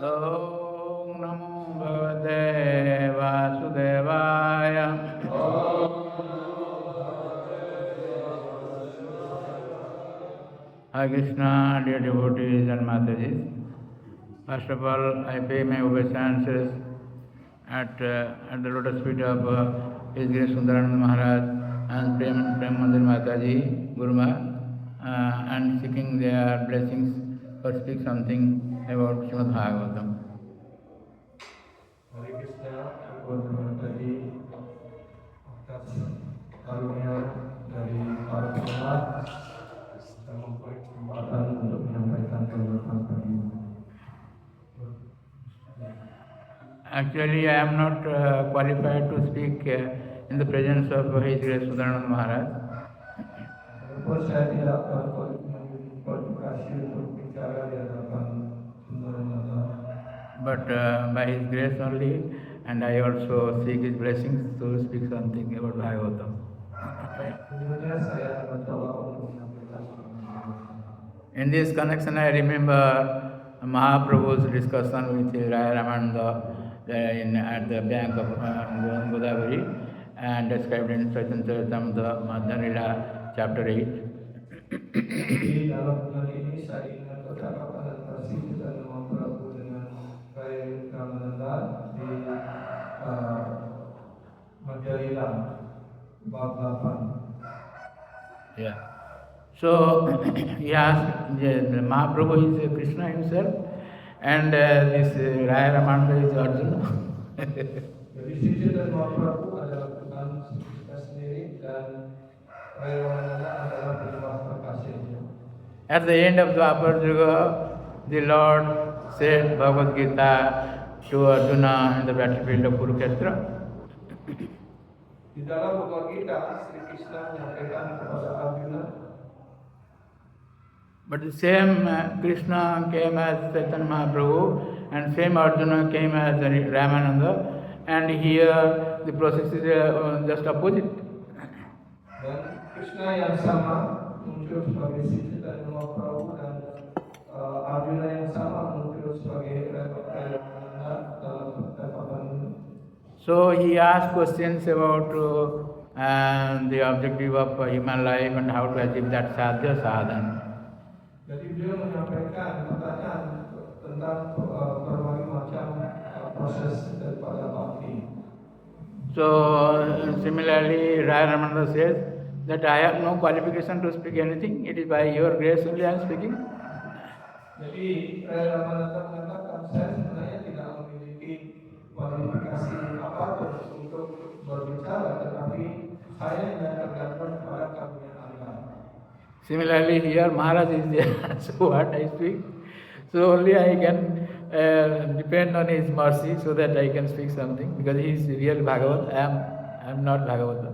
Om Namo Bhagavate Vasudevaya. Hare Krishna, dear devotees and Matajis. First of all, I pay my obeisances at the lotus feet of HG Sundarananda Maharaj and Prem Mandir Mataji, Guru Maharaj, and seeking their blessings or speak something about Srimad Bhagavatam. Hare Krishna, Guru Mataji, atas karunia dari Padaseva, kita memberi kesempatan untuk menyampaikan kebenaran tadi. Actually, I am not qualified to speak in the presence of His Grace Sundarananda Maharaj. Saya tidak berkualifikasi untuk bicara di hadapan Sundarananda. But by His grace only, and I also seek His blessings to speak something about Bhagavatam. In this connection, I remember Mahaprabhu's discussion with Raya Ramananda at the bank of Godavari, and described in Chaitanya Charitamrita Madhya chapter 8. Yeah. So he asked, Mahaprabhu is Krishna himself, and this Raya Ramananda is Arjuna. At the end of the Dwapar Yuga, the Lord said Bhagavad Gita to Arjuna in the battlefield of Kurukshetra. Di dalam Bhagavad Gita, Sri Krishna menyampaikan kepada Arjuna. But the same Krishna came as Chaitanya Mahaprabhu, and same Arjuna came as Ramananda, and here the process is just opposite. Dan Krishna yang sama muncul sebagai Sri Chaitanya Mahaprabhu, dan Arjuna yang sama muncul sebagai Ramananda dalam pertapaan. So he asked questions about the objective of human life and how to achieve that sadhya sadhana. Jadi beliau menyampaikan pertanyaan tentang berbagai macam proses daripada bhakti. So similarly, Raya Ramananda says that I have no qualification to speak anything. It is by your grace only I am speaking. Jadi Raya Ramananda mengatakan saya sebenarnya tidak memiliki kualifikasi apapun untuk berbicara, tetapi saya hanya tergantung pada karunia Allah. Similarly, here Maharaj is there, so what I speak, so only I can depend on his mercy so that I can speak something, because he is real Bhagavat. I am not Bhagavata.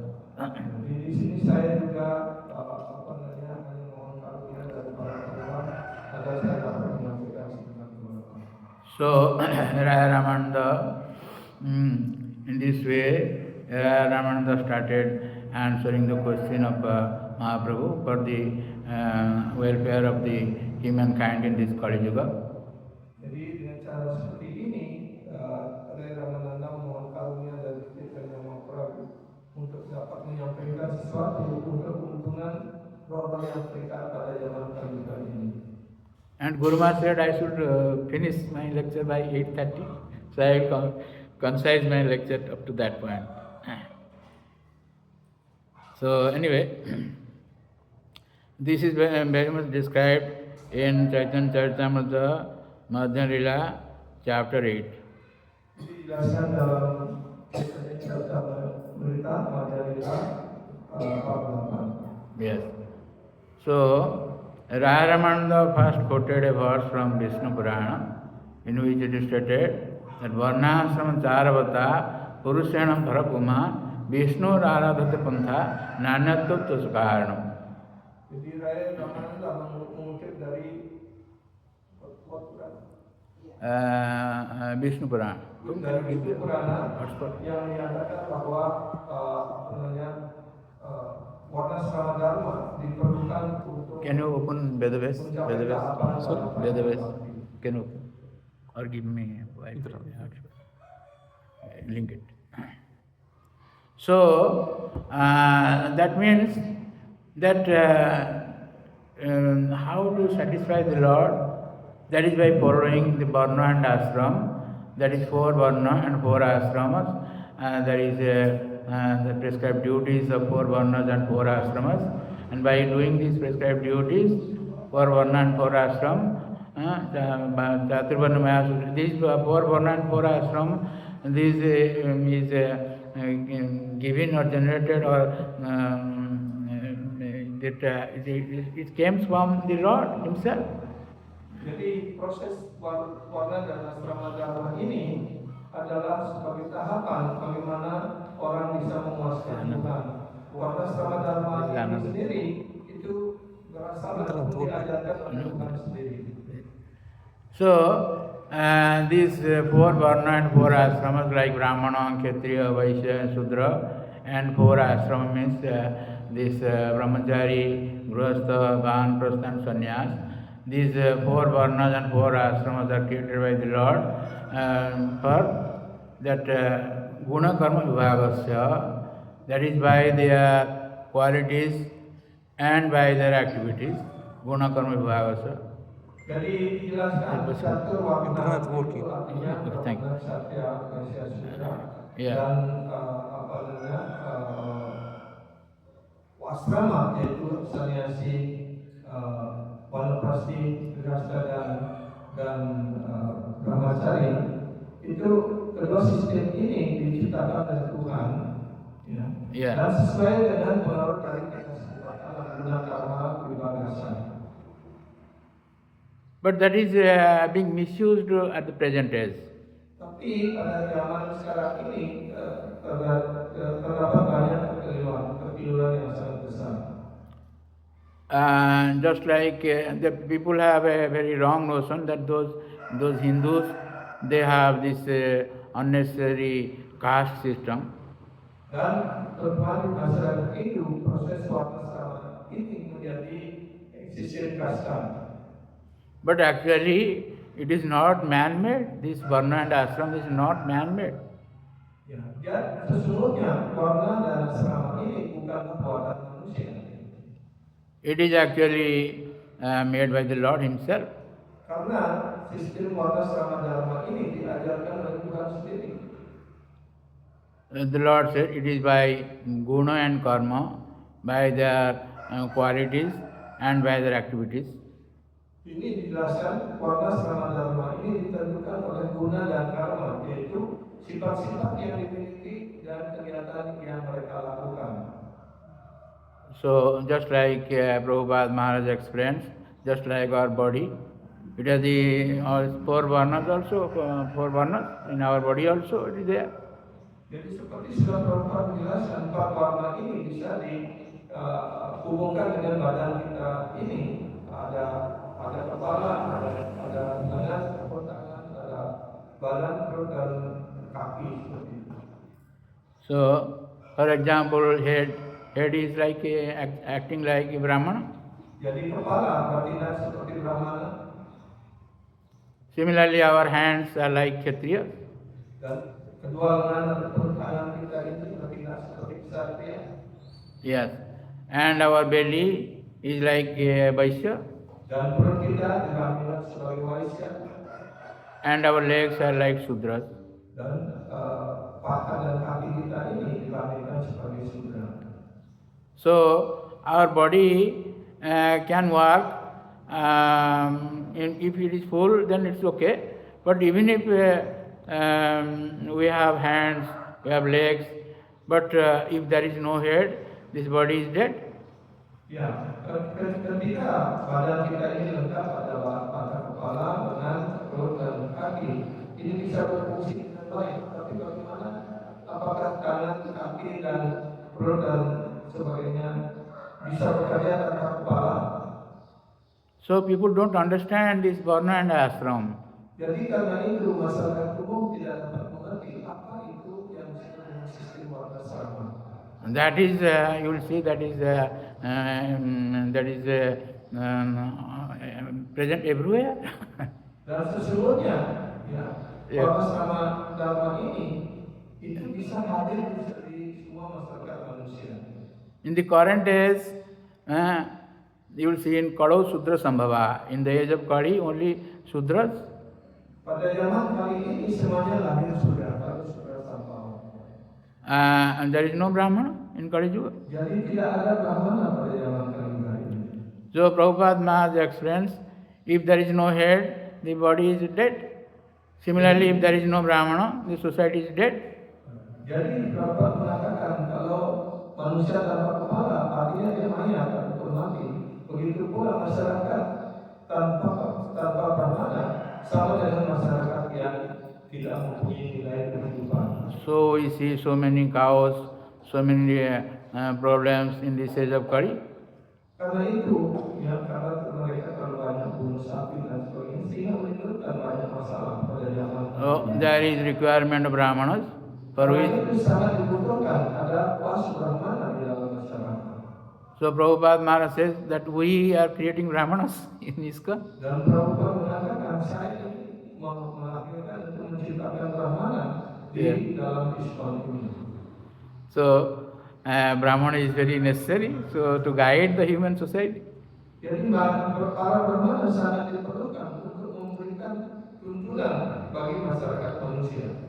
Di sini saya juga hanya mohon karunia dari para Tuhan agar saya dapat menyampaikan sebenarnya. So Raya Ramananda, in this way, Raya Ramananda started answering the question of Mahaprabhu for the welfare of the humankind in this KaliYuga. Jadi dengan cara seperti ini, Raya Ramananda mohon karunia dari Chaitanya Mahaprabhu untuk dapat menyampaikan sesuatu untuk keuntungan roh yang terikat pada zaman KaliYuga ini. And Guru Maharaj said I should finish my lecture by 8:30, so I will concise my lecture up to that point. So anyway, this is very much described in Chaitanya Charitamrita Madhya chapter 8. Dijelaskan dalam Chaitanya Charitamrita Madhya bab 8. Yes. So Raya Ramananda first quoted a verse from Vishnu Purana, in which it is stated that Varnashrama Charavata Purushanam Bharapuma Vishnu Aradhata Pantha Nanyatva Tusukaranam. Jadi Raya Ramananda mengutip dari Vishnu Purana. Dari Vishnu Purana yang menyatakan bahwa Varnashrama Dharma diperlukan untuk. Can you open Vedaves? Vedaves? Sorry, Vedaves. Can you open? or give me link it. So that means that how to satisfy the Lord, that is by following the Varna and Ashram, that is 4 Varna and 4 Ashramas, that is the prescribed duties of 4 Varnas and 4 Ashramas, and by doing these prescribed duties, 4 Varna and 4 Ashram, these 4 Varna and 4 Ashram, this is given or generated or it came from the Lord Himself. Jadi proses warna dan asrama dharma ini adalah sebagai tahapan bagaimana orang bisa menguasai Tuhan. Warna asrama dharma ini sendiri itu berasal dari diajarkan oleh Tuhan sendiri. So these 4 Varna and 4 Ashramas like Brahmana, Kshatriya, Vaishya, Shudra, and 4 Ashrama means this Brahmachari, Grihastha, Vanaprastha and Sannyas. These 4 Varnas and 4 Ashramas are created by the Lord for that Guna Karma Vibhagasya, that is by their qualities and by their activities. Guna Karma Vibhagasya. Jadi dijelaskan satu warna itu artinya Brahmana, Kshatriya, Vaishya, Shudra dan apa namanya asrama yaitu sannyasi, Vanaprastha, Grihastha dan Brahmachari. Itu kedua sistem ini diciptakan oleh Tuhan, ya. Dan sesuai dengan pengaruh dari kesempatan guna karma vibhagasa. But that is being misused at the present age. Tapi pada zaman sekarang ini terdapat banyak kekeliruan yang sangat besar. Just like the people have a very wrong notion that those Hindus, they have this unnecessary caste system. Dan terutama masyarakat Hindu, proses warna ini menjadi existing kasta. But actually, it is not man-made. This Varna and Ashram is not man-made. Ya, sesungguhnya warna dan asrama ini bukan buatan manusia. It is actually made by the Lord Himself. Karena sistem warna asrama dharma ini diajarkan oleh Tuhan sendiri. The Lord said it is by guna and karma, by their qualities and by their activities. Ini dijelaskan warna asrama dharma ini ditentukan oleh guna dan karma, yaitu sifat-sifat yang dimiliki dan kegiatan yang mereka lakukan. So just like Prabhupada Maharaj explains, just like our body, it has the 4 varnas also, 4 varnas in our body also it is there. Jadi seperti sudah Prabhupada menjelaskan, 4 warna ini bisa dihubungkan dengan badan kita ini. Ada kepala, ada tangan, tangan, ada badan, perut dan kaki seperti itu. So, for example, head is like acting like a Brahmana. Jadi kepala bertindak seperti Brahmana. Similarly, our hands are like Kshatriya. Dan kedua lengan atau tangan kita itu bertindak seperti Kshatriya. Yes, and our belly is like Vaishya. Dan perut kita digambarkan sebagai Vaishya. And our legs are like Shudras. Dan paha dan kaki kita ini digambarkan sebagai Shudra. So our body can work. If it is full, then it's okay. But even if we have hands, we have legs, but if there is no head, this body is dead. Ya, ketika badan kita ini lengkap pada kepala, lengan, perut dan kaki, ini bisa berfungsi dengan baik. Tapi bagaimana? Apakah tangan, kaki dan perut dan sebagainya bisa bekerja tanpa kepala? So people don't understand this varna and ashram. Jadi karena itu masyarakat umum tidak dapat mengerti apa itu yang disebut dengan sistem warna asrama. That is, you will see that is present everywhere. Dan sesungguhnya Ya, kalau sama dharma ini itu bisa hadir di semua masyarakat manusia. In the current age, you will see in Kalo Sudra Sambhava. In the age of Kali, only Sudras. Pada zaman kali ini semuanya lahir sudah Kalo Sudra Sambhava. And there is no Brahmana in KaliYuga. Jadi tidak ada Brahmana pada zaman KaliYuga ini. So Prabhupada Maharaj explains, if there is no head, the body is dead. Similarly, if there is no Brahmana, the society is dead. Jadi Prabhupada mengatakan kalau manusia tanpa kepala artinya dia mayat atau mati. Begitu pula masyarakat tanpa Brahmana sama dengan masyarakat yang tidak mempunyai nilai kehidupan. So we see so many cows, so many problems in this age of Kali. Karena itu, karena mereka terlalu banyak bunuh sapi dan sebagainya, sehingga menimbulkan banyak masalah pada zaman. There is requirement of Brahmanas. Karena itu sangat dibutuhkan ada kelas Brahmana di dalam masyarakat. So Prabhupada Maharaj says that we are creating Brahmanas in ISKCON. Dan Prabhupada mengatakan saya melahirkan untuk menciptakan Brahmana di dalam ISKCON ini. So Brahmana is very necessary. So to guide the human society. Jadi para Brahmana sangat diperlukan untuk memberikan tuntunan bagi masyarakat manusia.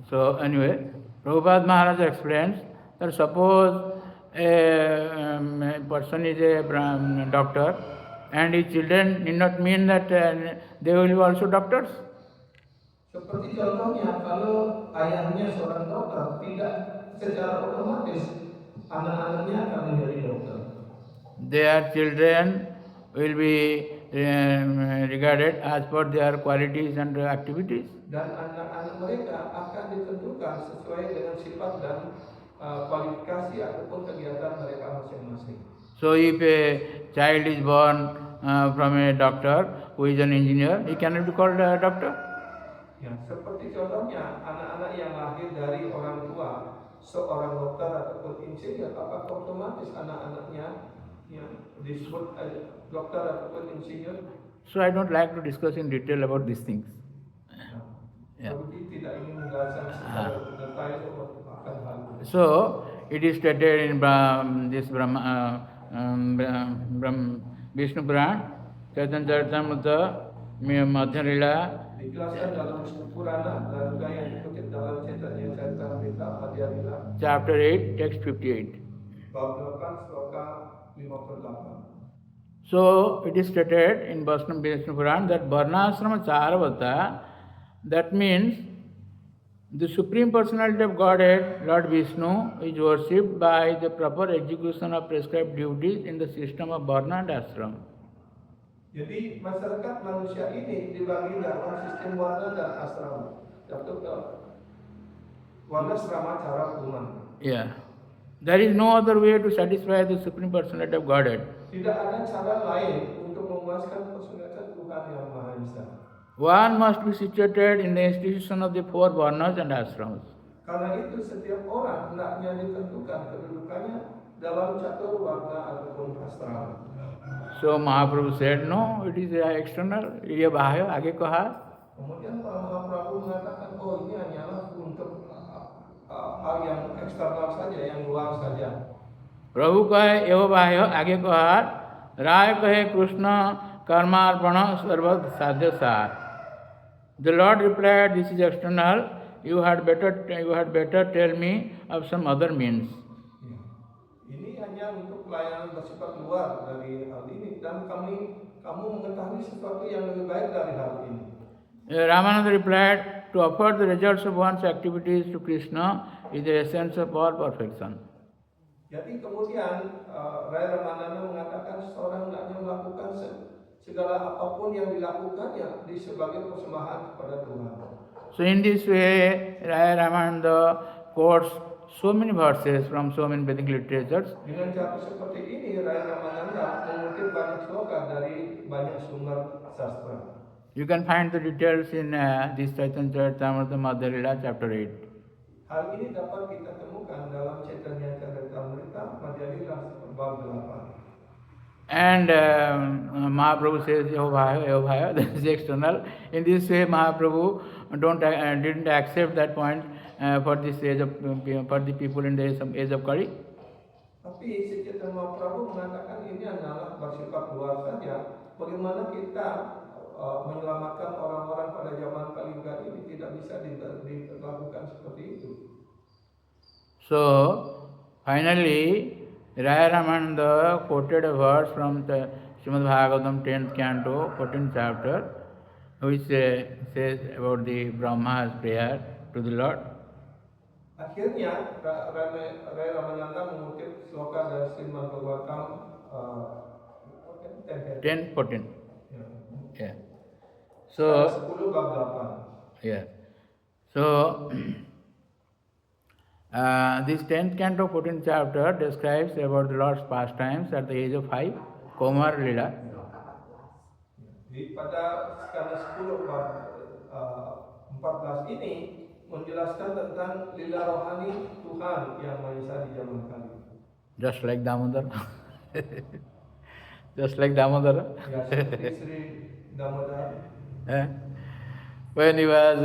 So anyway, Prabhupada Maharaj explains that suppose a person is a doctor and his children need not mean that they will be also doctors. Seperti contohnya kalau ayahnya seorang dokter, tidak secara otomatis anak-anaknya akan menjadi dokter. Their children will be regarded as per their qualities and activities. Dan anak-anak mereka akan ditentukan sesuai dengan sifat dan kualifikasi ataupun kegiatan mereka masing-masing. So if a child is born from a doctor who is an engineer, he cannot be called a doctor. Ya, seperti contohnya anak-anak yang lahir dari orang tua seorang dokter ataupun insinyur, apakah otomatis anak-anaknya disebut dokter ataupun insinyur? So I don't like to discuss in detail about these things. Tidak ingin menjelaskan secara detail akan hal itu. So it is stated in this Vishnu Puran, Chaitanya Charitamrita, Madhya Lila, dijelaskan dalam Vishnu Purana dan juga yang dikutip dalam Chaitanya Charitamrita Madhya Lila. Chapter 8, text 58. Bab 8 sloka 58. So it is stated in Vishnu Puran that Varnasrama Charavata, that means the Supreme Personality of Godhead, Lord Vishnu, is worshipped by the proper execution of prescribed duties in the system of Varna and Ashram. Jadi masyarakat manusia ini dibagi dalam sistem warna dan asrama. Yaitu warna asrama cara guna. Yeah. There is no other way to satisfy the Supreme Personality of Godhead. Tidak ada cara lain untuk memuaskan personalitas Tuhan yang Maha Esa. One must be situated in the institution of the four varnas and ashrams. Karena itu setiap orang hendaknya ditentukan kedudukannya dalam catur warna ataupun asrama. So Mahaprabhu said, no, it is external, ये बाह्य, आगे कहा. Kemudian Mahaprabhu mengatakan, oh ini hanyalah untuk hal yang eksternal saja, yang luar saja. प्रभु कहे एवं बाह्य, आगे कहा, राय कहे कृष्ण कर्मार्पण सर्व साध्य सार. The Lord replied, this is external, you had better tell me of some other means. Ini hanya untuk pelayanan bersifat luar dari hal ini, dan kamu mengetahui sesuatu yang lebih baik dari hal ini. Ramananda replied, to offer the results of one's activities to Krishna is the essence of all perfection. Jadi kemudian Rai Ramananda mengatakan seorang hendaknya melakukan segala apapun yang dilakukannya di sebagai persembahan kepada Tuhan. So in this way, Rai Ramananda quotes so many verses from so many Vedic literatures. Dengan cara seperti ini, Rai Ramananda mengutip banyak sloka dari banyak sumber sastra. You can find the details in this Chaitanya Charitamrita Madhya Lila, chapter 8. Hal ini dapat kita temukan dalam Chaitanya Charitamrita Madhya Lila bab 8. And Mahaprabhu says, "Oh bhaya," that is external. In this way, Mahaprabhu didn't accept that point for this age of for the people in the age of Kali. Tapi Chaitanya Mahaprabhu mengatakan ini adalah bersifat luar saja. Bagaimana kita menyelamatkan orang-orang pada zaman KaliYuga ini tidak bisa dilakukan seperti itu. So finally, Raya Ramananda quoted a verse from the Srimad Bhagavatam 10th canto, 14th chapter, which says about the Brahma's prayer to the Lord. Akhirnya Raya Ramananda mengutip sloka dari Srimad Bhagavatam 10, 14. Yeah. So 10 bab 8. yeah. So this 10th canto, 14th chapter describes about the Lord's pastimes at the age of 5, Komar Lila. Pada skala 10 bab 14 ini menjelaskan tentang lila rohani Tuhan yang Maha Esa di zaman kali. Just like Damodar. Just like Damodar. Ya, seperti Sri Damodar. When he was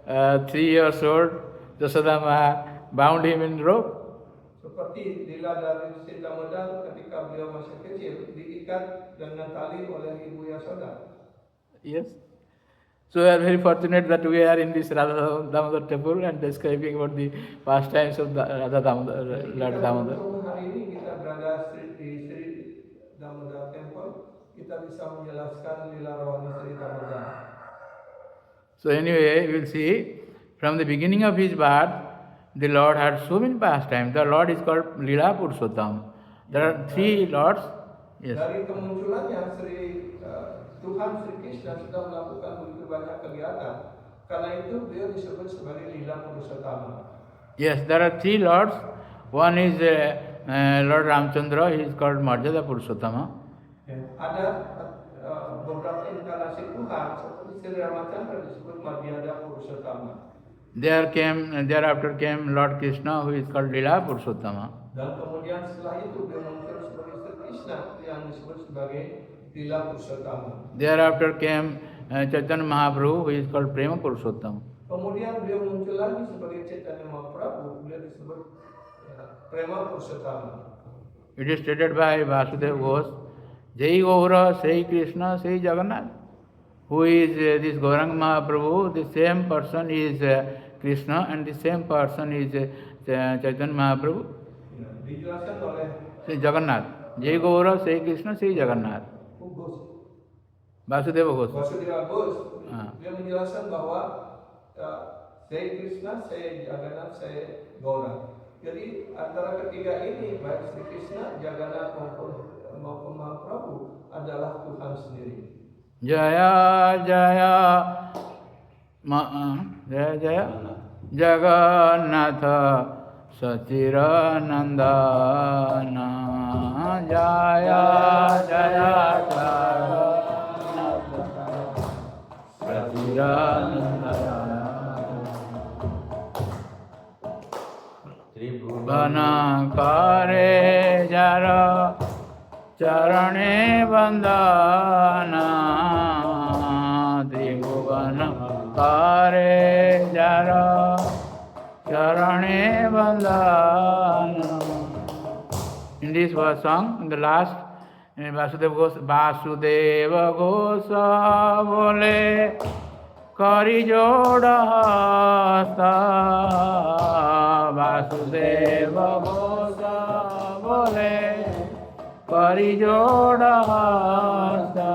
3 years old, Jasodama bound him in rope. Seperti lila dari Sri Damodar ketika beliau masih kecil diikat dengan tali oleh Ibu Yasoda. Yes. So we are very fortunate that we are in this Radha Damodar temple and describing about the pastimes of Radha Damodar, Lord Damodar. Hari ini kita berada di Sri Damodar temple, kita bisa menjelaskan lila rohani Sri Damodar. So anyway, we will see from the beginning of his birth, the Lord had so many pastimes. The Lord is called Lila Purushottam. There are 3 Lords. Yes. Dari kemunculannya Tuhan Sri Krishna sudah melakukan begitu banyak kegiatan. Karena itu beliau disebut sebagai Lila Purushottama. Yes, there are 3 Lords. One is Lord Ramchandra. He is called Marjada Purushottama. Ada beberapa inkarnasi Tuhan seperti Sri Ramachandra disebut Marjada Purushottama. Thereafter came Lord Krishna, who is called Lila Purushottama. Dan kemudian setelah itu beliau muncul sebagai Sri Krishna yang disebut sebagai Lila Purushottama. Thereafter came Chaitanya Mahaprabhu, who is called Prema Purushottama. Kemudian beliau muncul lagi sebagai Chaitanya Mahaprabhu, beliau disebut Prema Purushottama. It is stated by Vasudeva Ghosh, Jai Gaura, Sai Krishna, Sai Jagannath. Who is this Gauranga Mahaprabhu? The same person is Krishna and the same person is Chaitanya Mahaprabhu. Dijelaskan oleh Sai Jagannath. Jai Gaura, Sai Krishna, Sai Jagannath. Vasudeva Ghosh. Vasudeva Ghosh, dia menjelaskan bahwa Sai Krishna, Sai Jagannath, Sai Gaura. Jadi antara ketiga ini baik Sri Krishna, Jagannath maupun Mahaprabhu adalah Tuhan sendiri. Jaya Jaya Jaya Jaya Jagannatha Sachiranandana Jaya Jaya Tribhuvana Kare Jara Charane Bandhana Tribhuvana Kare Jara Charane Bandhana. In this was song, in the last, Vasudeva Ghosa Bole Kari Joda Hasta. Vasudeva Ghosa Bole Kari Joda Hasta.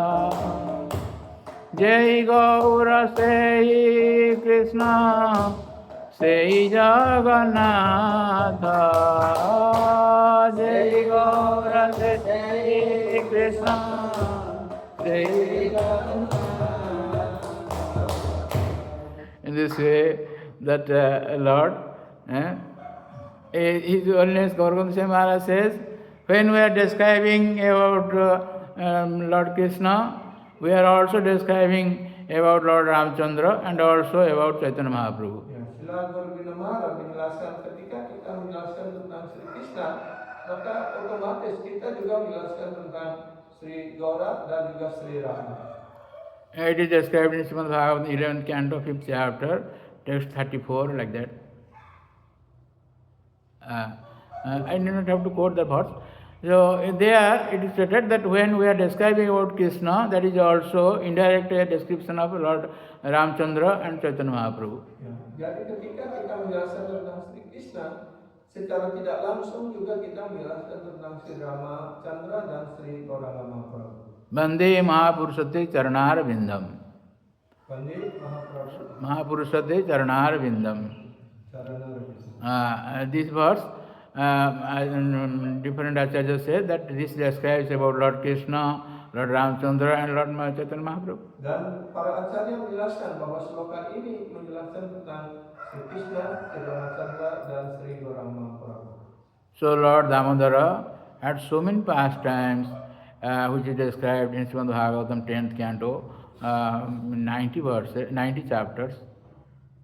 Jai Gaura Sai Krishna Sai Jagannatha. Jai Gaura Sai Krishna Sai Jagannatha. In this way, that Lord, His Holiness Gauranga Maharaj says, when we are describing about Lord Krishna, we are also describing about Lord Ramchandra and also about Chaitanya Mahaprabhu. Sila Gauranga Maharaj menjelaskan ketika kita menjelaskan tentang Sri Krishna, maka otomatis kita juga menjelaskan tentang Sri Gaura dan juga Sri Radha. It is described in Srimad Bhagavatam, 11th canto, 5th chapter, text 34, like that. I do not have to quote the verse. So there it is stated that when we are describing about Krishna, that is also indirectly a description of Lord Ramchandra and Chaitanya Mahaprabhu. Jadi ketika kita menjelaskan tentang Sri Krishna, secara tidak langsung juga kita menjelaskan tentang Sri Ramachandra dan Sri Gauranga Mahaprabhu. Bande Mahapurusate Charanar Vindam. Bande Mahapurusate Charanar Vindam. This verse, different acharyas say that this describes about Lord Krishna, Lord Ramchandra and Lord Chaitanya Mahaprabhu. Dan para acarya menjelaskan bahwa sloka ini menjelaskan tentang Sri Krishna, Sri Ramachandra dan Sri Gauranga Mahaprabhu. So Lord Damodara had so many pastimes which is described in Srimad Bhagavatam 10th canto, 90 verses, 90 chapters.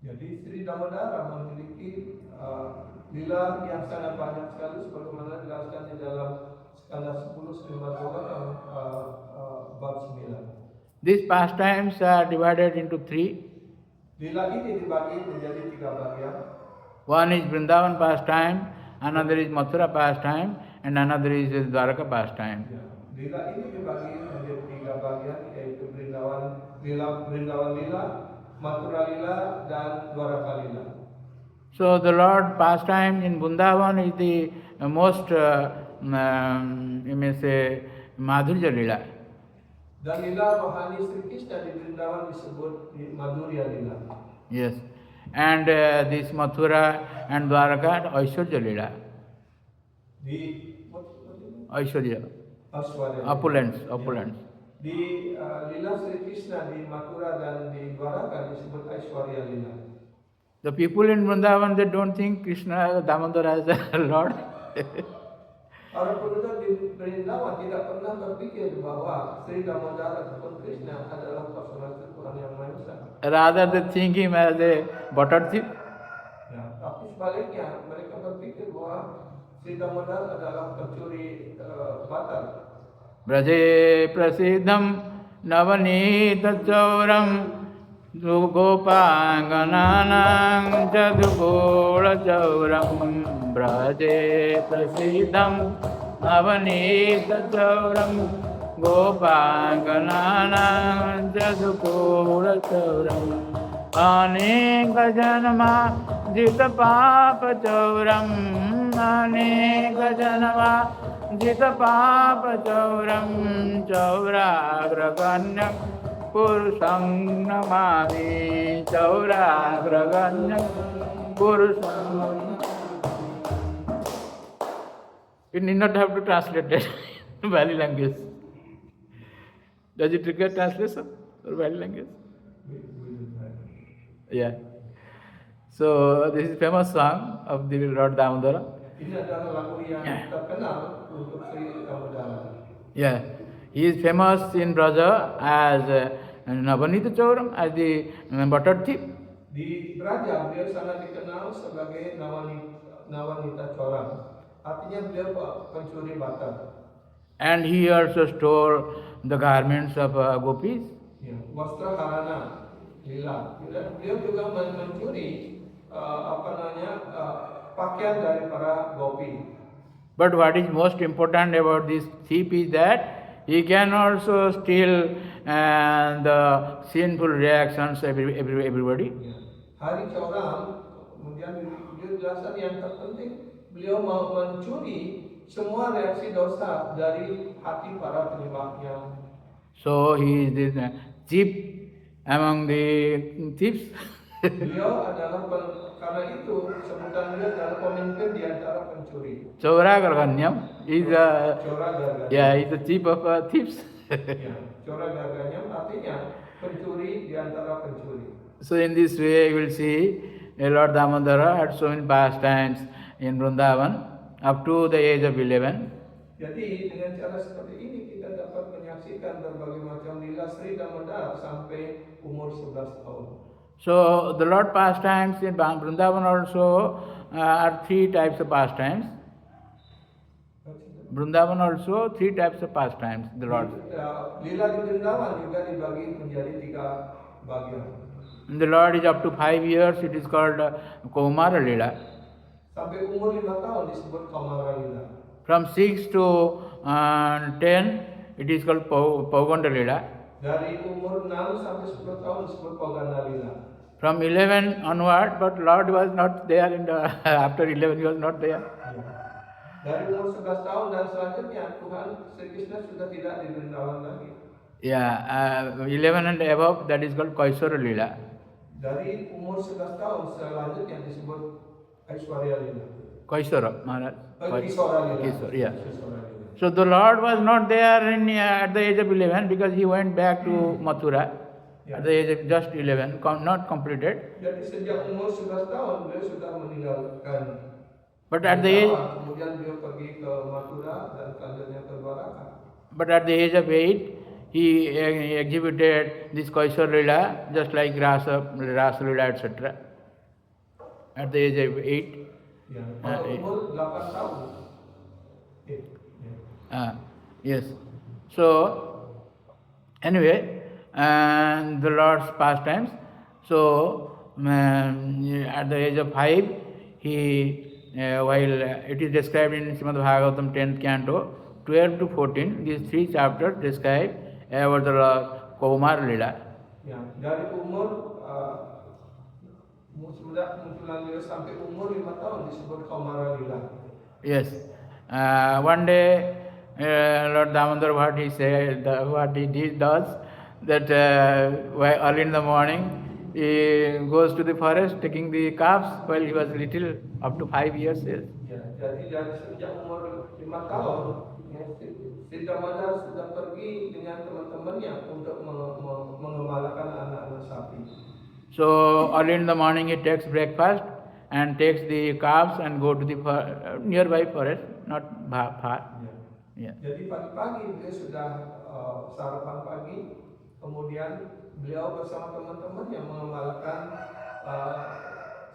Jadi Sri Damodara memiliki lila yang sangat banyak sekali sebagaimana dijelaskan di dalam skala 10 Srimad Bhagavatam bab 9. These pastimes are divided into three. Lila ini dibagi menjadi 3 bagian. One is Vrindavan pastime, another is Mathura pastime, and another is Dwaraka pastime. Lila ini dibagi menjadi 3 bagian, yaitu Vrindavan Lila, Mathura Lila, dan Dwaraka Lila. So the Lord pastime in Vrindavan is the most, you may say, Madhurya Lila. Dan lila rohani Sri Krishna di Vrindavan disebut Madhurya Lila. Yes. And this Mathura and Dwaraka, Aishwarya Lila. Di Aishwarya. Aishwarya. Opulence. Di lila Sri Krishna di Mathura dan di Dwaraka disebut Aishwarya Lila. The people in Vrindavan, they don't think Krishna Damodara as a Lord. Para penduduk di Vrindavan tidak pernah berpikir bahwa Sri Damodara ataupun Krishna adalah personal Tuhan yang Maha Esa. Rather they think him as a butter thief. Ya, tapi sebaliknya mereka berpikir bahwa Sri Damodara adalah pencuri butter. Braje prasidham navanita chauram Gopangananam Jadugola Chauram Braje Prasidham Avanita Chauram Gopangananam Jadugola Chauram Aneka Janama Jita Papa Chauram Aneka Janama Jita Papa Chauram Chauragraganyam Purusang namami Chauragraganyam Purusang. You need not have to translate it in Valley language. Does it require translation for Valley language? Yeah. So this is famous song of the Lord Damodara. Ini adalah lagu yang terkenal untuk Sri Damodara. Yeah. He is famous in Braja as Navanita Chauram, as the butter thief. Di Braja beliau sangat dikenal sebagai Navanita Chauram. Artinya beliau pencuri butter. And he also stole the garments of gopis. Ya, wastra harana lila. Dan beliau juga mencuri pakaian dari para gopi. But what is most important about this thief is that he can also steal the sinful reactions of everybody. Ya. Hari Chauram, kemudian beliau jelaskan yang terpenting, beliau mau mencuri semua reaksi dosa dari hati para penyembahnya. So he is the chief among the thieves. Beliau adalah karena itu sebutan beliau adalah pemimpin di antara pencuri. Chauragraganyam is Chauragraganyam. is the chief of thieves. Ya, Chauragraganyam artinya pencuri di antara pencuri. So in this way you will see Lord Damodara had so many pastimes in Vrindavan up to the age of 11. Jadi dengan cara seperti ini kita dapat menyaksikan berbagai macam lila Sri Damodara sampai umur 11 tahun. So the Lord pastimes in Vrindavan also are three types of pastimes. Vrindavan also 3 types of pastimes, the Lord. Lila di Vrindavan juga dibagi menjadi 3 bagian. When the Lord is up to 5 years, it is called Kaumara Lila. Sampai umur 5 tahun disebut Kaumara Lila. From 6 to 10, it is called Pauganda Lila. Dari umur 6 sampai 10 tahun disebut Pauganda Lila. From 11 onward, but Lord was not there in the after 11 he was not there. Dari umur 11 tahun dan selanjutnya Tuhan Sri Krishna sudah tidak di Vrindavan lagi. Yeah, 11 and above, that is called Kaisara Lila. Dari umur 11 tahun selanjutnya disebut Aishwarya Lila. Kaisara Maharaj. Kisora Lila. Kisora, yeah. So the Lord was not there at the age of 11 because he went back to Mathura at the age of just 11, not completed. Jadi sejak umur 11 tahun beliau sudah meninggalkan. But at the age, kemudian beliau pergi ke Mathura dan selanjutnya ke Dwaraka. But at the age of 8, he exhibited this Kaisar Lila, just like Rasa Lila, etc. At the age of 8. Umur 8 tahun. Yes. So, anyway, the Lord's pastimes. So, at the age of 5, he, while it is described in Srimad Bhagavatam 10th canto, 12 to 14, these 3 chapters describe about the Kaumar Lila. Ya, dari umur munculan Lila sampai umur 5 tahun disebut Kaumara Lila. Yes. One day, Lord Damodar, what he said, what he does, that early in the morning, he goes to the forest taking the calves while he was little, up to 5 years. Yes. Ya, jadi dari sejak umur 5 tahun, si Damodar sudah pergi dengan teman-temannya untuk mengembalakan anak-anak sapi. So early in the morning he takes breakfast and takes the calves and go to the nearby forest, not far. Yeah. Jadi pagi-pagi beliau sudah sarapan pagi, kemudian beliau bersama teman-temannya mengembalakan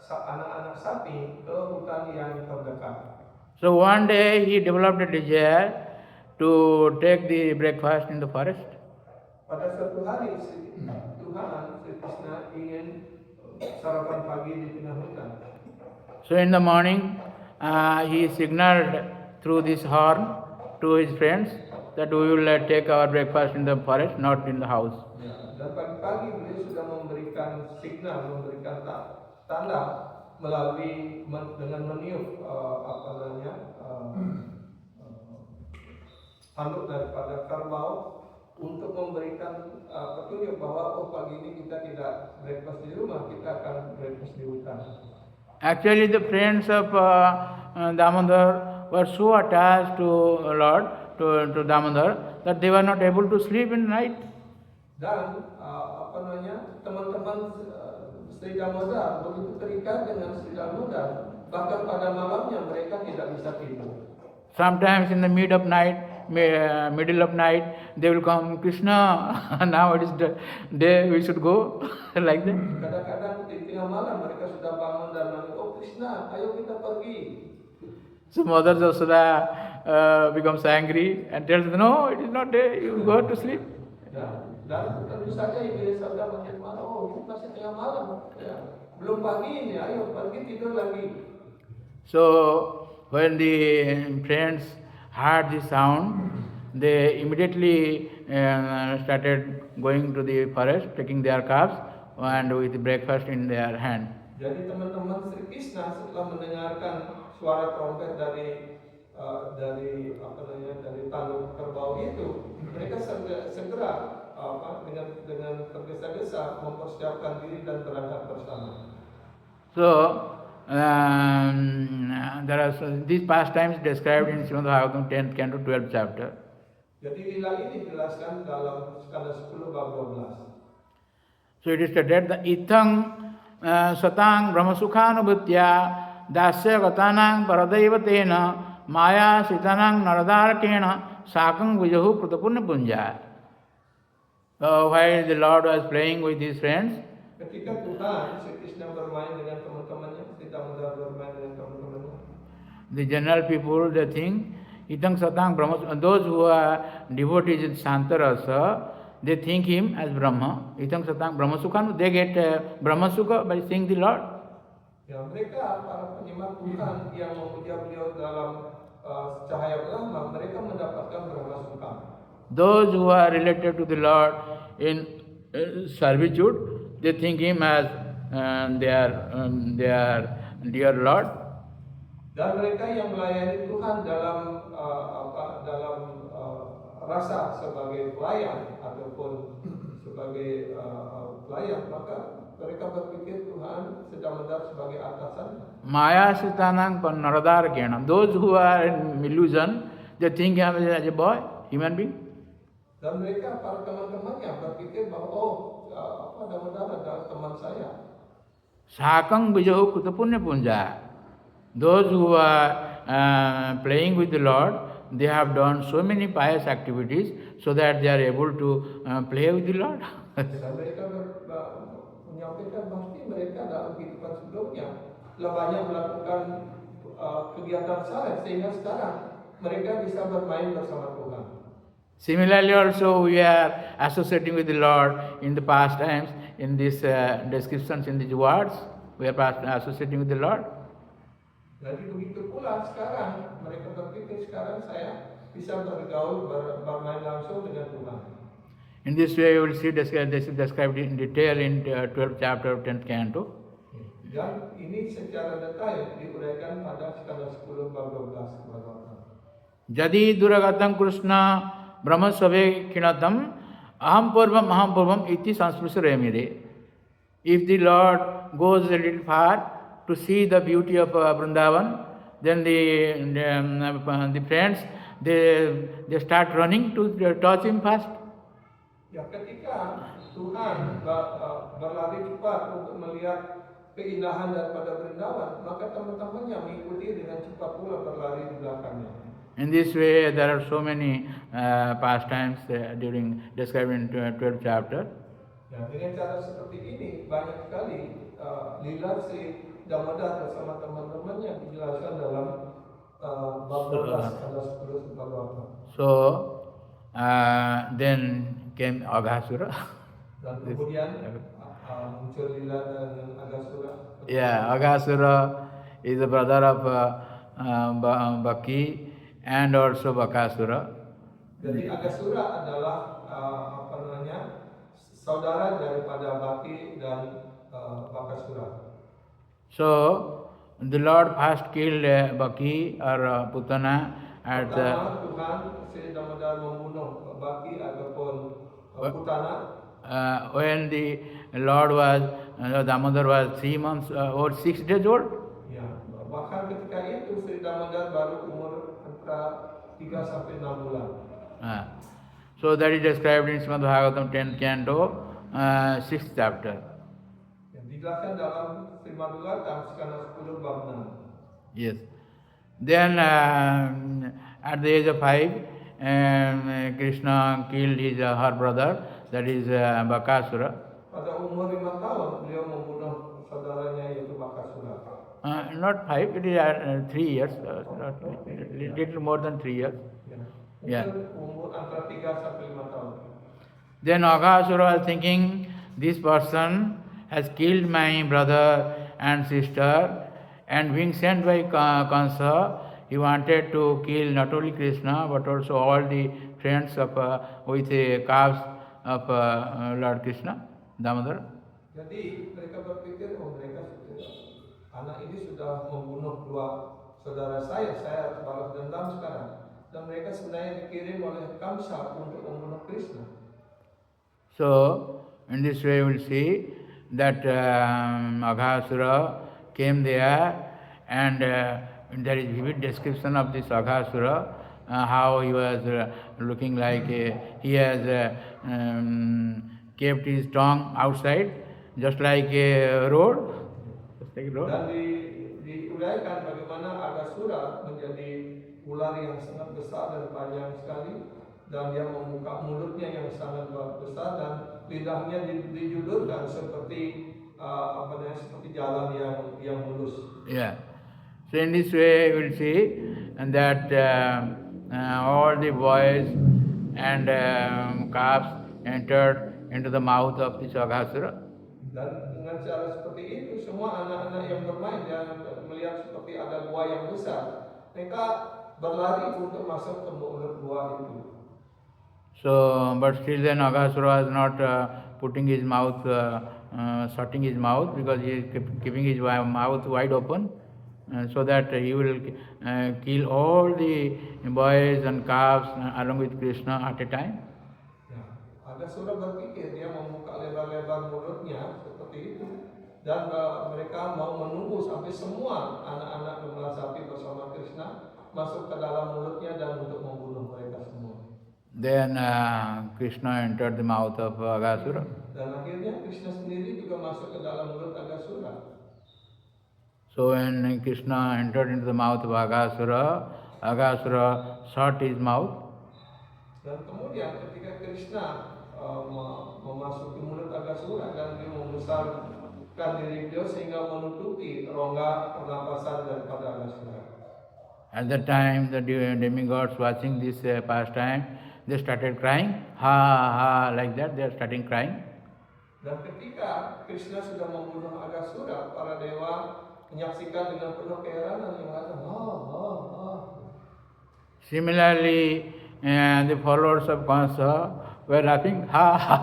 anak-anak sapi ke hutan yang terdekat. So one day he developed a desire to take the breakfast in the forest. Pada suatu hari Tuhan Sri Krishna ingin sarapan pagi di tengah hutan. So in the morning he signaled through this horn to his friends that we will take our breakfast in the forest, not in the house. Dan pagi-pagi beliau sudah memberikan signal, memberikan tanda melalui dengan meniup handuk daripada kerbau untuk memberikan petunjuk bahwa pagi ini kita tidak breakfast di rumah, kita akan breakfast di hutan. Actually, the friends of Damodar were so attached to Lord, to Damodar, that they were not able to sleep in the night. Dan teman-teman Sri Damodar begitu terikat dengan Sri Damodar, bahkan pada malamnya mereka tidak bisa tidur. Sometimes in the middle of night, they will come, Krishna, now it is the day, we should go, like that. Kadang-kadang di tengah malam mereka sudah bangun dan bilang, oh Krishna, ayo kita pergi. So Mother Jasoda becomes angry and tells them, no, it is not day, you go to sleep. Dan tentu saja Ibu Yasoda makin marah, oh ini masih tengah malam, belum pagi ini, ayo pergi tidur lagi. So when the friends heard the sound, they immediately started going to the forest, taking their calves and with breakfast in their hand. Jadi teman-teman Sri Krishna setelah mendengarkan suara trompet dari tanduk kerbau itu, mereka segera dengan tergesa-gesa mempersiapkan diri dan berangkat bersama. So there are these pastimes described in Srimad Bhagavatam 10th canto 12th chapter. Jadi lila ini dijelaskan dalam skala 10 bab 12. So it is stated that itang satang brahmasukhanubhutya dasya gatanang paradaivatena maya sitanang naradarakena sakang vijahu pratapunna punja. While the Lord was playing with his friends, ketika Tuhan Sri Krishna bermain dengan teman-temannya, Sri Damodar bermain dengan teman-temannya, the general people, they think Itang Satang Brahma. Those who are devotees in Santarasa, they think him as Brahma. Itang Satang Brahma Sukha. They get Brahma Sukha by seeing the Lord. Ya, mereka para penyimak Tuhan yang memuja beliau dalam cahaya Brahma, mereka mendapatkan Brahma Sukha. Those who are related to the Lord in servitude, they think him as their dear Lord. Dan mereka yang melayani Tuhan dalam rasa sebagai pelayan ataupun sebagai pelayan, maka mereka berpikir Tuhan sedang mendapat sebagai atasan. Maya Sitanang Naradar Gyanam. Those who are in illusion, they think him as a boy, human being. Dan mereka para teman-temannya berpikir bahwa Damodar adalah teman saya. Sakang Bijahu Kutapunya Punja. Those who are playing with the Lord, they have done so many pious activities so that they are able to play with the Lord. Dan mereka menyampaikan pasti mereka dalam kehidupan sebelumnya telah banyak melakukan kegiatan saleh sehingga sekarang mereka bisa bermain bersama Tuhan. Similarly, also we are associating with the Lord in the past times. In these descriptions, in these words, we are associating with the Lord. Jadi begitu pula sekarang mereka berpikir sekarang saya bisa bergaul bermain langsung dengan Tuhan. In this way, you will see this is described in detail in 12th chapter of 10th canto. Dan ini secara detail diuraikan pada skala 10 bab 12 Bhagavatam. Jadi duragatam Krishna Brahma Save Kinatam Aham Purvam Iti Sanspursa Remire. If the Lord goes a little far to see the beauty of Vrindavan, then the friends they start running to touch him first. Ya, ketika Tuhan berlari cepat untuk melihat keindahan daripada Vrindavan, maka teman-temannya mengikuti dengan cepat pula berlari di belakangnya. In this way, there are so many pastimes during described in 12th chapter. Ya, dengan cara seperti ini banyak sekali lila si Damodar bersama teman-temannya dijelaskan dalam bab 12 ada 10 Bhagavatam. So then came Aghasura. Dan kemudian muncul lila dan Aghasura. Yeah, Aghasura is the brother of Baki and also Bakasura. Jadi Aghasura adalah saudara daripada Baki dan Bakasura. So the Lord first killed Baki or Putana at Tuhan si Damodar membunuh Baki ataupun Putana. When the Lord was Damodar was 3 months or 6 days old. Ya, bahkan ketika itu Sri Damodar baru umur antara 3 sampai 6 bulan. So that is described in Srimad Bhagavatam 10th canto, 6th chapter. Yang dijelaskan dalam Srimad Bhagavatam skala 10 bab 6. Yes. Then at the age of 5, Krishna killed his her brother, that is Bakasura. Pada umur 5 tahun beliau membunuh saudaranya yaitu Bakasura. Not 5, it is 3 years, little more than 3 years. Yeah. Umur antara 3 sampai 5 tahun. Then Aghasura was thinking, this person has killed my brother and sister, and being sent by Kansa, he wanted to kill not only Krishna but also all the friends of with the calves of Lord Krishna, Damodar. Jadi mereka berpikir, anak ini sudah membunuh 2 saudara saya harus balas dendam sekarang. Dan mereka sebenarnya dikirim oleh Kamsa untuk membunuh Krishna. So, in this way we will see that Aghasura came there, and there is vivid description of this Aghasura, how he was looking like he has kept his tongue outside, just like a road. Dan diuraikan bagaimana Aghasura menjadi ular yang sangat besar dan panjang sekali, dan dia membuka mulutnya yang sangat besar dan lidahnya dijulurkan seperti seperti jalan yang mulus. Yeah. So in this way we will see and that all the boys and calves entered into the mouth of this Aghasura. Dan dengan cara seperti itu, semua anak-anak yang bermain dan melihat seperti ada gua yang besar, mereka berlari untuk masuk ke mulut gua itu. So, but still then Aghasura was not putting his mouth, shutting his mouth, because he is keeping his mouth wide open, so that he will kill all the boys and calves along with Krishna at a time. Aghasura berpikir dia membuka lebar-lebar mulutnya seperti itu, dan mereka mau menunggu sampai semua anak-anak gembala sapi bersama Krishna masuk ke dalam mulutnya dan untuk membunuh mereka semua. Then Krishna entered the mouth of Aghasura. Dan akhirnya Krishna sendiri juga masuk ke dalam mulut Aghasura. So when Krishna entered into the mouth of Aghasura, Aghasura shut his mouth. Dan kemudian ketika Krishna memasuki mulut Aghasura dan dia membesarkan diri beliau sehingga menutupi rongga pernapasan daripada Aghasura. At that time, the demigods watching this pastime, they started crying, ha ha, like that. They are starting crying. Dan ketika Krishna sudah membunuh Aghasura, para dewa menyaksikan dengan penuh keheranan yang ada ha ha ha. Similarly, the followers of Kansa were laughing, ha ha.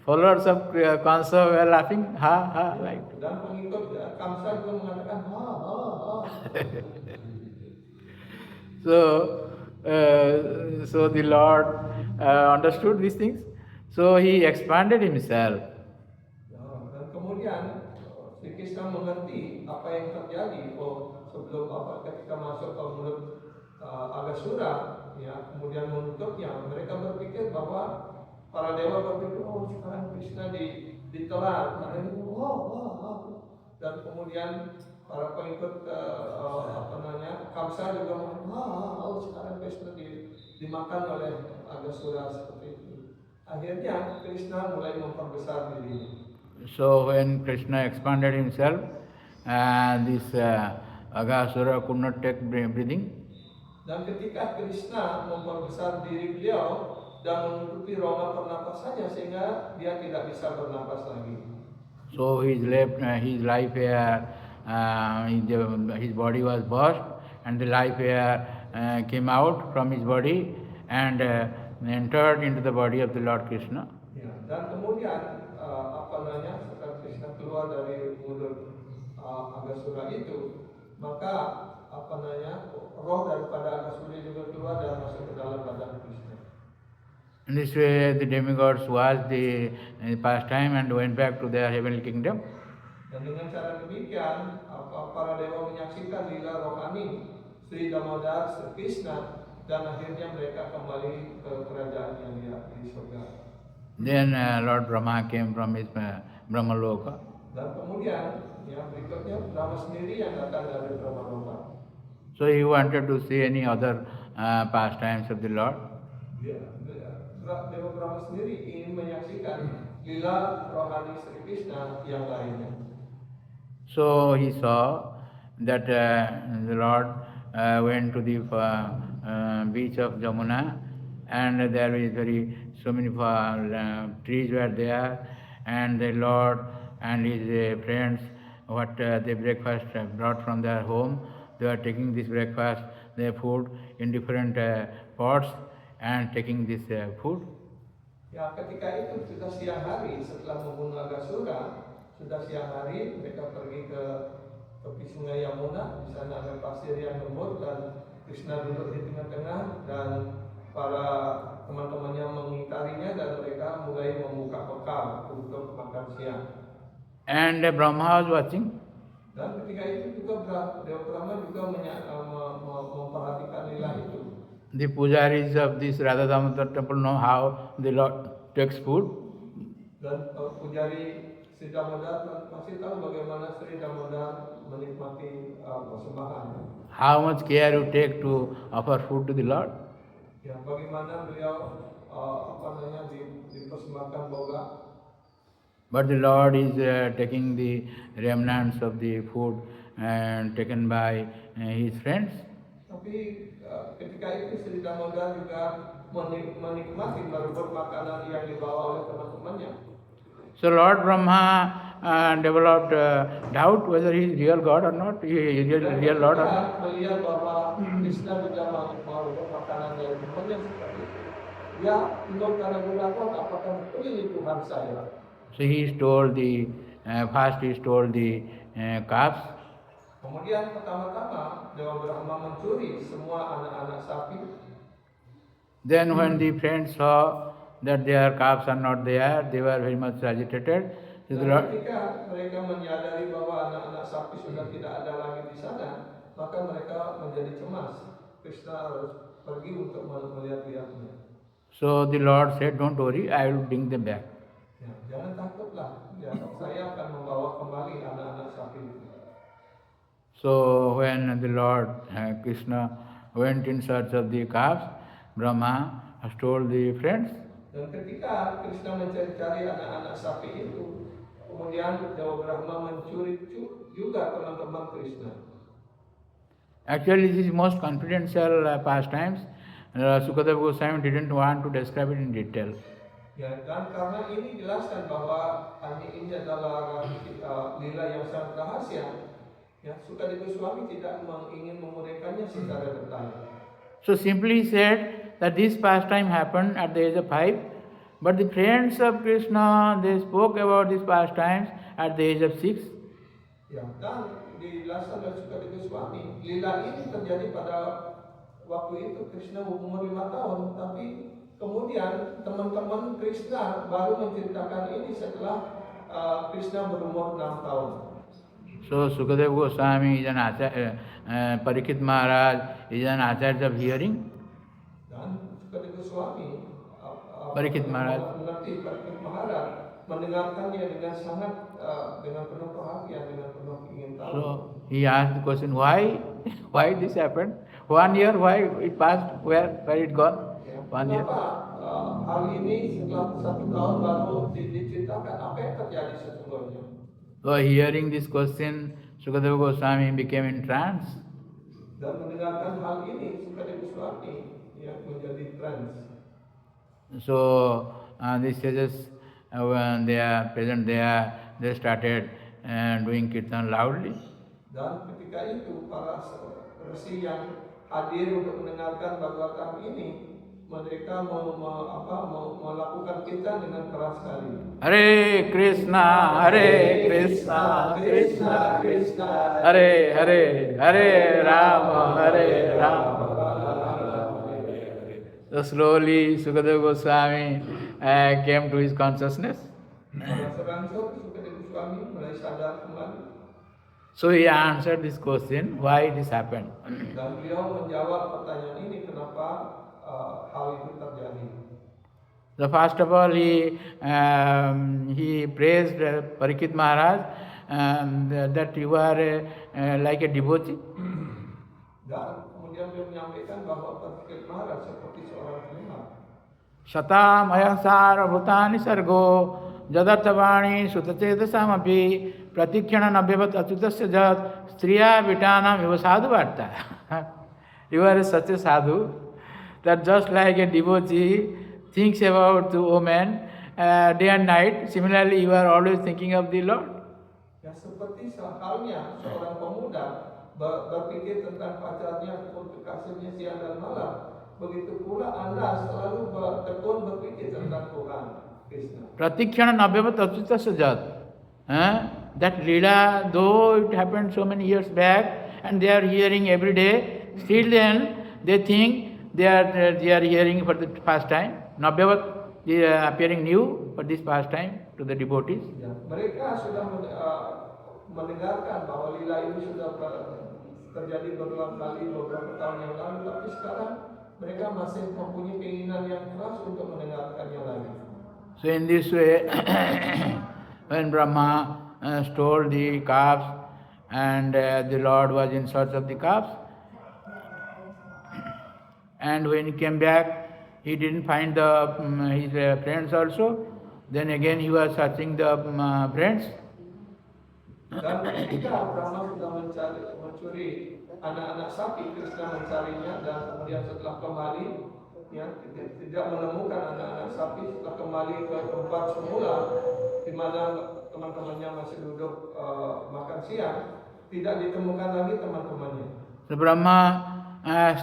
Followers of Kansa were laughing, ha ha, like. Dan pengikut Kamsa juga mengatakan ha ha ha. So the Lord understood these things. So he expanded himself. Dan kemudian Sri Krishna mengerti apa yang terjadi. Sebelum ketika masuk ke mulut Aghasura, ya, kemudian menutupnya, mereka berpikir bahwa para dewa berpikir, oh sekarang Krishna ditelan, dan kemudian para pengikut Kamsa juga mengatakan, sekarang Krishna dimakan oleh Aghasura seperti itu. Akhirnya Krishna mulai memperbesar dirinya. So when Krishna expanded himself, this Aghasura could not take breathing. Dan ketika Krishna memperbesar diri beliau dan menutupi rongga pernapasannya sehingga dia tidak bisa bernapas lagi. So his life air, his body was burst, and the life air came out from his body and entered into the body of the Lord Krishna. Ya, dan kemudian setelah Krishna keluar dari mulut Aghasura itu, maka roh daripada Aghasura juga keluar dan masuk ke dalam badan Krishna. In this way, the demigods watched the pastime and went back to their heavenly kingdom. Dan dengan cara demikian, para dewa menyaksikan lila rohani Sri Damodar, Sri Krishna, dan akhirnya mereka kembali ke kerajaannya di surga. Then Lord Brahma came from his Brahmaloka. Dan kemudian, berikutnya Brahma sendiri yang datang dari Brahmaloka. So he wanted to see any other pastimes of the Lord. Dewa Brahma sendiri ingin menyaksikan lila rohani Sri Krishna yang lainnya. So he saw that the Lord went to the beach of Jamuna, and there is so many trees were there, and the Lord and his friends, what they breakfast brought from their home, they were taking this breakfast, their food in different pots, and taking this food. Ya, ketika itu sudah siang hari setelah membunuh Aghasura, sudah siang hari mereka pergi ke tepi sungai Yamuna. Di sana ada pasir yang lembut dan Krishna duduk di tengah-tengah dan para teman-temannya mengitarinya dan mereka mulai membuka bekal untuk makan siang. And Brahma was watching. Dan ketika itu juga Dewa Brahma juga memperhatikan lila itu. The pujaris of this Radha Damodar temple know how the Lord takes food. Dan pujari Sri Damodar masih tahu bagaimana Sri Damodar menikmati persembahan. How much care you take to offer food to the Lord. Ya, bagaimana beliau dipersembahkan boga. But the Lord is taking the remnants of the food and taken by his friends. Tapi ketika itu Sri Damodar juga menikmati berburu makanan yang dibawa oleh teman-temannya. So Lord Brahma developed doubt whether he is real God or not, he is real Lord or not. Melihat bahwa Krishna juga mau makanan dari temannya seperti itu. Ya, untuk karena berlaku apakah betul ini Tuhan saya? So he stole the first he stole the calves. Kemudian pertama-tama Dewa Brahma mencuri semua anak-anak sapi. Then when the friends saw that their calves are not there, they were very much agitated. So ketika mereka menyadari bahwa anak-anak sapi sudah tidak ada lagi di sana, maka mereka menjadi cemas. Krishna harus pergi untuk melihat-lihatnya. So the Lord said, "Don't worry, I will bring them back." Ya, jangan takutlah, ya, saya akan membawa kembali anak-anak sapi itu. So when the Lord Krishna went in search of the calves, Brahma stole the friends. Dan ketika Krishna mencari-cari anak-anak sapi itu, kemudian Dewa Brahma mencuri juga teman-teman Krishna. Actually, this is most confidential pastimes. Sukadeva Goswami didn't want to describe it in detail. Ya, dan karena ini jelaskan bahwa ini adalah lila yang sangat rahasia, ya, Sukadeva Goswami tidak ingin menguraikannya secara detail. So simply said that this pastime happened at the age of 5, but the friends of Krishna, they spoke about these pastimes at the age of 6. Ya, dan dijelaskan oleh Sukadeva Goswami, lila ini terjadi pada waktu itu Krishna umur 5 tahun, tapi kemudian teman-teman Krishna baru menceritakan ini setelah Krishna berumur 6 tahun. So Sukadeva Goswami is an Acharya, Parikshit Maharaj is an Acharya of hearing. Dan Sukadeva Goswami Parikshit Maharaj mengerti Parikshit Maharaj, mendengarkannya dengan sangat dengan penuh perhatian, dengan penuh ingin tahu. So he asked the question, why this happened? 1 year, why it passed? Where it gone? Ya, 1 year. Hal ini setelah 1 tahun baru diceritakan apa yang terjadi sesungguhnya. So hearing this question, Sukadeva Goswami became in trance. Dan mendengarkan hal ini, Sukadeva Goswami yang menjadi trance. So these sages, when they are present there, they started doing kirtan loudly. Dan ketika itu para resi yang hadir untuk mendengarkan Bhagavatam ini, mereka melakukan kirtan dengan keras sekali. Hare Krishna, Krishna Krishna, Hare Hare, Hare Rama, Hare Rama. So slowly Sukadeva Goswami came to his consciousness. So he answered this question, why this happened. Dan beliau menjawab pertanyaan ini, kenapa hal itu terjadi. So first of all, he praised Parikshit Maharaj that you are like a devotee. Dan kemudian beliau menyampaikan bahwa Parikshit Maharaj seperti seorang pendengar. Satam ayasara bhutani sargo jadartavani sutacedasamapi pratikshana nabhyavat achutasya jat striya vitanam eva sadhu varta. You are such a sadhu that just like a devotee thinks about the woman day and night, similarly you are always thinking of the Lord. Ya, seperti halnya seorang pemuda berpikir tentang pacarnya ataupun kekasihnya siang dan malam, begitu pula Anda selalu bertekun berpikir tentang Tuhan Krishna. Pratikshana nabhyavat achutasya jat. That lila, though it happened so many years back and they are hearing every day, still then they think they are hearing for the first time. Nabhyavat is appearing new for this past time to the devotees. Ya, mereka sudah mendengarkan bahwa lila ini sudah terjadi berulang kali beberapa tahun yang lalu, tapi sekarang mereka masih mempunyai keinginan yang keras untuk mendengarkannya lagi. So in this way, when Brahma stole the calves and the Lord was in search of the calves, and when he came back, he didn't find his friends also. Then again he was searching the friends. Dan ketika Brahma sudah mencuri anak-anak sapi, Krishna mencarinya dan kemudian setelah kembali, ya, tidak menemukan anak-anak sapi, setelah kembali ke tempat semula di mana teman-temannya masih duduk makan siang, tidak ditemukan lagi teman-temannya. So Brahma,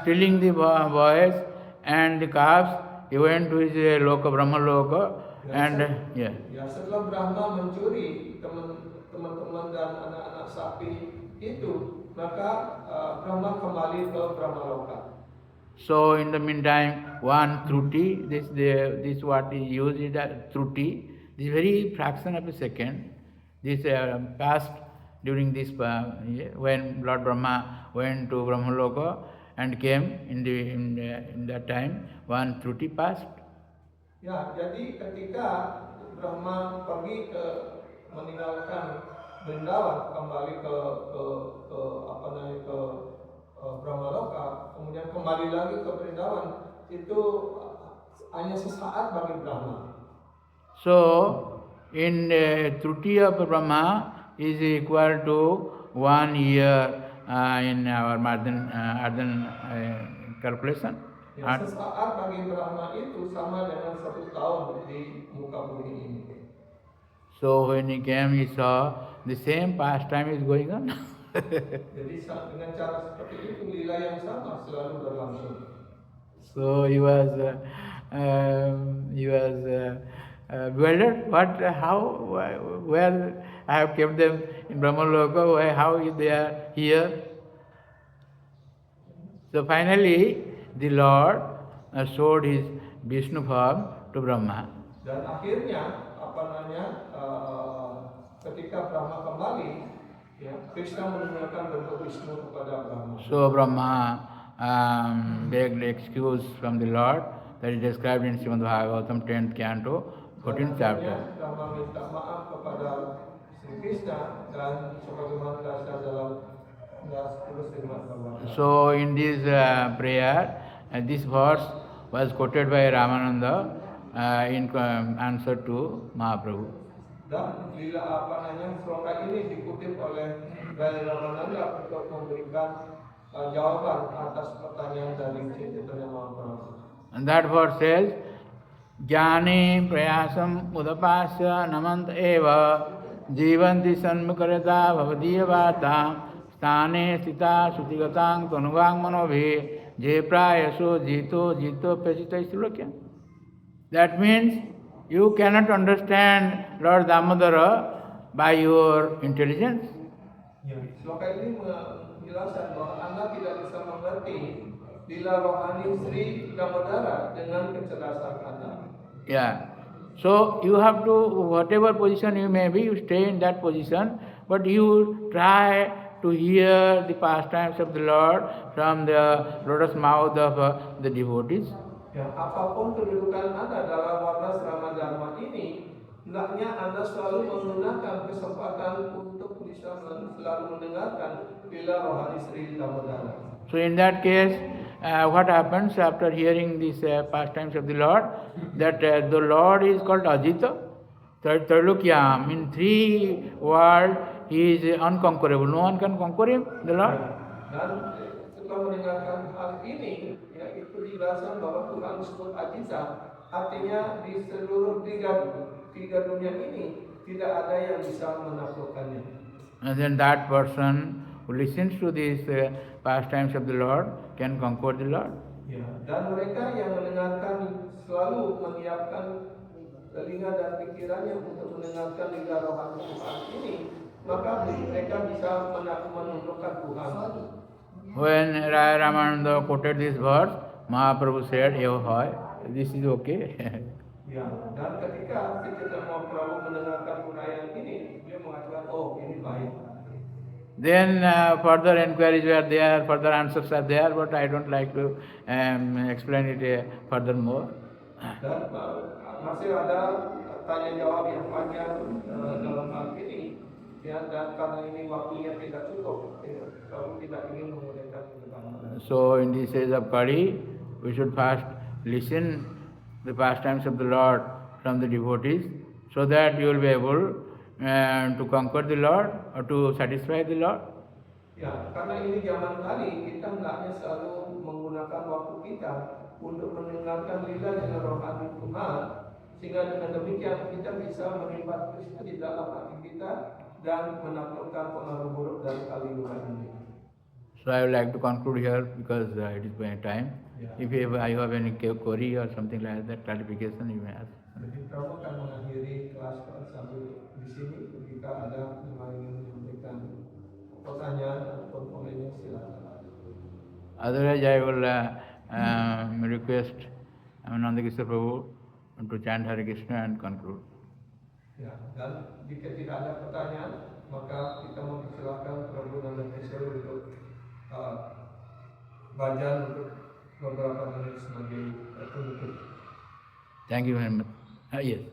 stealing the boys and the calves, he went to his loka, Brahma loka, and Ya, setelah Brahma mencuri teman-teman dan anak-anak sapi itu, maka Brahma kembali ke Brahma loka. So in the meantime, one truti, this what is used is that truti, this very fraction of a second, this passed during this when Lord Brahma went to Brahmaloka and came in that time, one truti passed. Ya, jadi ketika Brahma pergi ke meninggalkan Vrindavan, kembali ke apa namanya ke Brahmaloka, kemudian kembali lagi ke Vrindavan, itu hanya sesaat bagi Brahma. So in truti of Brahma is equal to 1 year in our modern calculation. Ya, sesaat bagi Brahma itu sama dengan 1 tahun di muka bumi ini. So when he came, he saw the same pastime is going on. Jadi dengan cara seperti itu lila yang sama selalu berlangsung. So he was bewildered. What? How? Where I have kept them in Brahmaloka? How they are here? So finally, the Lord showed his Vishnu form to Brahma. Dan akhirnya ketika Brahma kembali, ya, Krishna menunjukkan bentuk Vishnu kepada Brahma. So Brahma begged excuse from the Lord, that is described in Srimad Bhagavatam 10th canto, 14th chapter. Brahma minta maaf kepada Sri Krishna dan sebagaimana dasar dalam Srimad Bhagavatam. So in this prayer, this verse was quoted by Ramananda in answer to Mahaprabhu. Dan bila sloka ini dikutip oleh Ramananda untuk memberikan jawaban atas pertanyaan dari Chaitanya Mahaprabhu. And that verse says, Jnani prayasam udapasya namant eva jivanti sanmukarata bhavadiya vata stane sthita sutigatang tanuvang manobhi je prayaso jito pesita istilokya. That means you cannot understand Lord Damodara by your intelligence. Ya, sloka ini menjelaskan bahwa Anda tidak bisa mengerti lila rohani Sri Damodara dengan kecerdasan Anda. Yeah. So you have to, whatever position you may be, you stay in that position, but you try to hear the pastimes of the Lord from the lotus mouth of the devotees. Ya, apapun kedudukan Anda dalam warna serama dharma ini, hendaknya Anda selalu menggunakan kesempatan untuk bisa selalu mendengarkan lila rohani Sri Damodara. So in that case, what happens after hearing these pastimes of the Lord? That the Lord is called Ajita, Trilokya. In 3 worlds, he is unconquerable. No one can conquer him, the Lord. Dan setelah mendengarkan hal ini, yaitu dijelaskan bahwa Tuhan disebut Ajita, artinya di seluruh tiga dunia ini tidak ada yang bisa menaklukkannya. And then that person who listens to these pastimes of the Lord can conquer the Lord. Ya, dan mereka yang mendengarkan selalu menyiapkan telinga dan pikirannya untuk mendengarkan lila rohani Tuhan ini, maka mereka bisa menundukkan Tuhan. When Raya Ramananda quoted this verse, Mahaprabhu said, "Yo hoy, this is okay." Ya, dan ketika Chaitanya Mahaprabhu mendengarkan uraian ini, dia mengatakan, oh ini baik. Then further inquiries were there, further answers are there, but I don't like to explain it furthermore. Dan masih ada tanya jawab yang panjang dalam hal ini, ya, dan karena ini waktunya tidak cukup, kalau tidak ingin menggunakan kebanyakan. So in this age of Kali, we should first listen the pastimes of the Lord from the devotees, so that you will be able to conquer the Lord or to satisfy the Lord? Ya, karena ini zaman kali kita hendaknya selalu menggunakan waktu kita untuk mendengarkan lila dengan rohani Tuhan, sehingga dengan demikian kita bisa melibat Kristus di dalam hati kita dan menaklukkan pengaruh buruk dari KaliYuga ini. So I would like to conclude here because it is my time. Yeah. If you have any query or something like that, clarification you may ask. Jadi kamu akan mengakhiri kelas sampai di sini. Jika ada yang ingin menyampaikan pertanyaan atau komennya silakan. Otherwise, I will request Nanda Kishore Prabhu to chant Hare Krishna and conclude. Ya, dan jika tidak ada pertanyaan, maka kita mempersilahkan Prabhu Nanda Kishore untuk bacaan untuk beberapa menit sebagai penutup. Thank you very much. Yes.